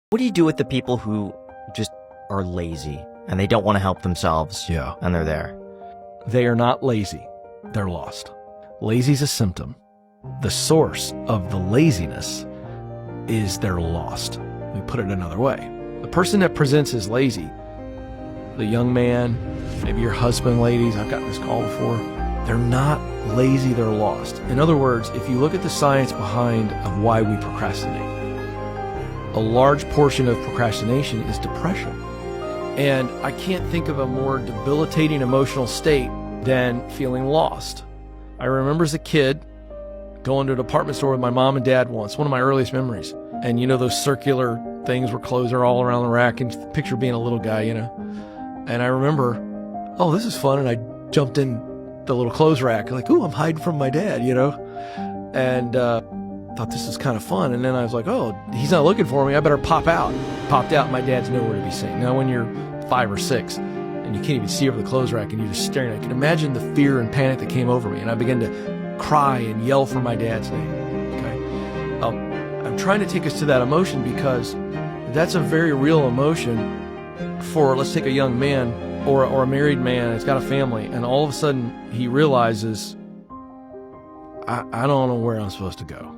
What do you do with the people who just are lazy and they don't want to help themselves? Yeah. And they're there. They are not lazy. They're lost. Lazy is a symptom. The source of the laziness is they're lost. Let me put it another way. The person that presents as lazy, the young man, maybe your husband, ladies, I've gotten this call before, they're not lazy, they're lost. In other words, if you look at the science behind of why we procrastinate, a large portion of procrastination is depression. And I can't think of a more debilitating emotional state than feeling lost. I remember as a kid going to a department store with my mom and dad once, one of my earliest memories. And you know those circular things where clothes are all around the rack, and picture being a little guy, you know. And I remember, oh, this is fun, and I jumped in the little clothes rack, like, ooh, I'm hiding from my dad, you know. And thought this was kind of fun. And then I was like, oh, he's not looking for me, I better pop out. Popped out, my dad's nowhere to be seen. Now when you're 5 or 6 and you can't even see over the clothes rack and you're just staring, I can imagine the fear and panic that came over me, and I began to cry and yell for my dad's name. Okay, I'm trying to take us to that emotion because that's a very real emotion for, let's take a young man or a married man that's got a family, and all of a sudden he realizes, I don't know where I'm supposed to go.